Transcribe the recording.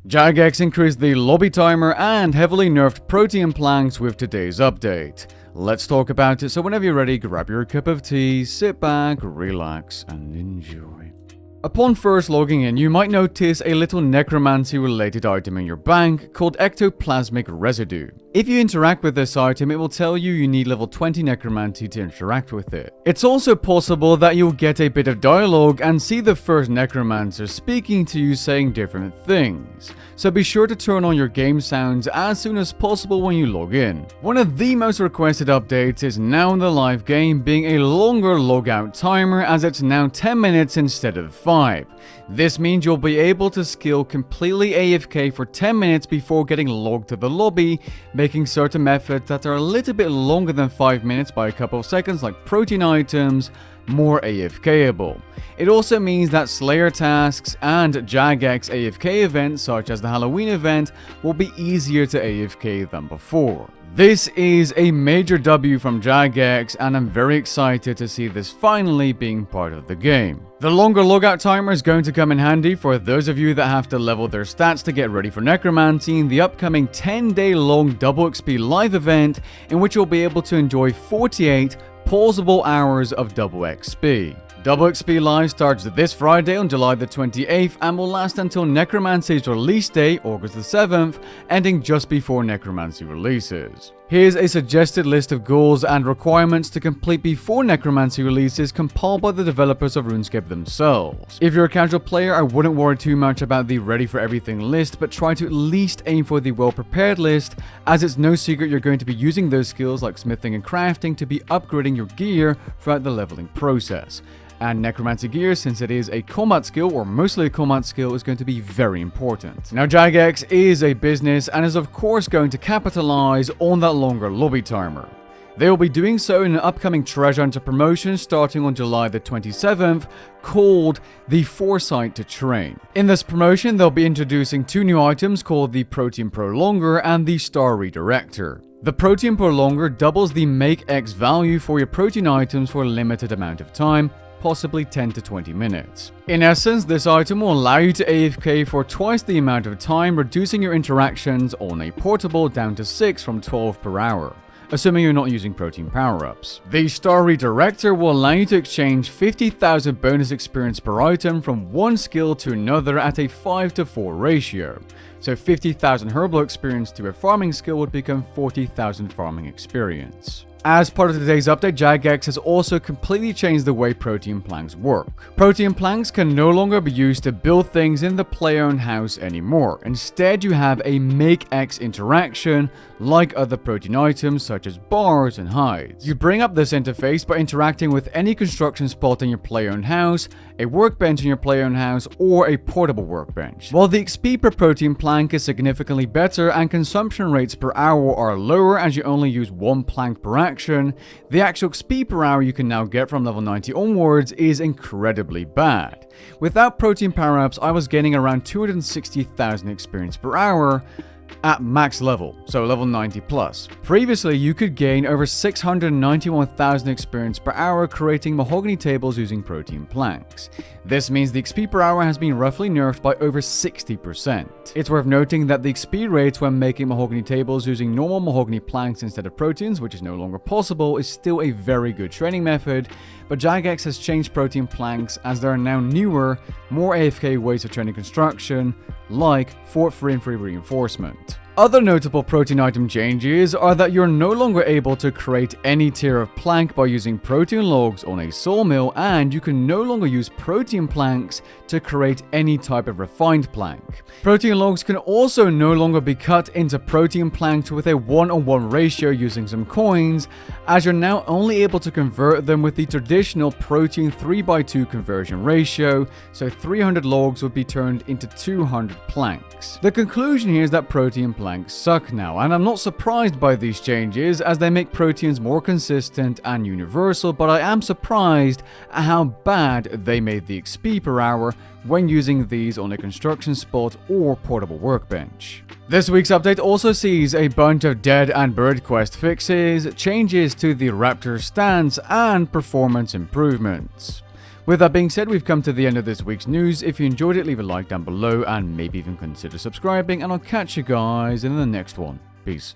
Jagex increased the lobby timer and heavily nerfed Protean Planks with today's update. Let's talk about it, so whenever you're ready, grab your cup of tea, sit back, relax, and enjoy. Upon first logging in, you might notice a little necromancy related item in your bank called ectoplasmic residue. If you interact with this item, it will tell you need level 20 necromancy to interact with it. It's also possible that you'll get a bit of dialogue and see the first necromancer speaking to you saying different things. So be sure to turn on your game sounds as soon as possible when you log in. One of the most requested updates is now in the live game being a longer logout timer, as it's now 10 minutes instead of 5. This means you'll be able to skill completely AFK for 10 minutes before getting logged to the lobby, making certain methods that are a little bit longer than 5 minutes by a couple of seconds, like protein items, more AFKable. It also means that Slayer tasks and Jagex AFK events, such as the Halloween event, will be easier to AFK than before. This is a major W from Jagex, and I'm very excited to see this finally being part of the game. The longer logout timer is going to come in handy for those of you that have to level their stats to get ready for Necromancy in the upcoming 10-day long double XP live event, in which you'll be able to enjoy 48 pausable hours of double XP. Double XP Live starts this Friday on July the 28th and will last until Necromancy's release date, August the 7th, ending just before Necromancy releases. Here's a suggested list of goals and requirements to complete before Necromancy releases, compiled by the developers of Runescape themselves. If you're a casual player, I wouldn't worry too much about the ready for everything list, but try to at least aim for the well prepared list, as it's no secret you're going to be using those skills like smithing and crafting to be upgrading your gear throughout the leveling process. And Necromancy gear, since it is a combat skill, or mostly a combat skill, is going to be very important. Now, Jagex is a business and is of course going to capitalize on that longer lobby timer. They will be doing so in an upcoming treasure hunter promotion starting on July the 27th, called the Foresight to Train. In this promotion, they'll be introducing two new items called the Protean Prolonger and the Star Redirector. The Protean Prolonger doubles the Make X value for your protein items for a limited amount of time, possibly 10 to 20 minutes. In essence, this item will allow you to AFK for twice the amount of time, reducing your interactions on a portable down to 6 from 12 per hour, assuming you're not using protein power-ups. The Star Redirector will allow you to exchange 50,000 bonus experience per item from one skill to another at a 5:4 ratio. So 50,000 herbal experience to a farming skill would become 40,000 farming experience. As part of today's update, Jagex has also completely changed the way Protean Planks work. Protean Planks can no longer be used to build things in the player-owned house anymore. Instead, you have a Make X interaction like other protein items such as bars and hides. You bring up this interface by interacting with any construction spot in your player-owned house, a workbench in your player-owned house, or a portable workbench. While the XP per protein plank is significantly better and consumption rates per hour are lower as you only use one plank per action, the actual XP per hour you can now get from level 90 onwards is incredibly bad. Without protein power-ups, I was getting around 260,000 experience per hour at max level, so level 90 plus. Previously, you could gain over 691,000 experience per hour creating mahogany tables using Protean Planks. This means the XP per hour has been roughly nerfed by over 60%. It's worth noting that the XP rates when making mahogany tables using normal mahogany planks instead of proteins, which is no longer possible, is still a very good training method, but Jagex has changed Protean Planks as there are now newer, more AFK ways of training construction, like Fort 3 and 3 reinforcement. Other notable protein item changes are that you're no longer able to create any tier of plank by using protein logs on a sawmill, and you can no longer use protein planks to create any type of refined plank. Protein logs can also no longer be cut into protein planks with a 1:1 ratio using some coins, as you're now only able to convert them with the traditional protein 3:2 conversion ratio, so 300 logs would be turned into 200 planks. The conclusion here is that protein planks suck now, and I'm not surprised by these changes as they make proteins more consistent and universal, but I am surprised at how bad they made the XP per hour when using these on a construction spot or portable workbench. This week's update also sees a bunch of dead and bird quest fixes, changes to the raptor stance, and performance improvements. With that being said, we've come to the end of this week's news. If you enjoyed it, leave a like down below and maybe even consider subscribing, and I'll catch you guys in the next one. Peace.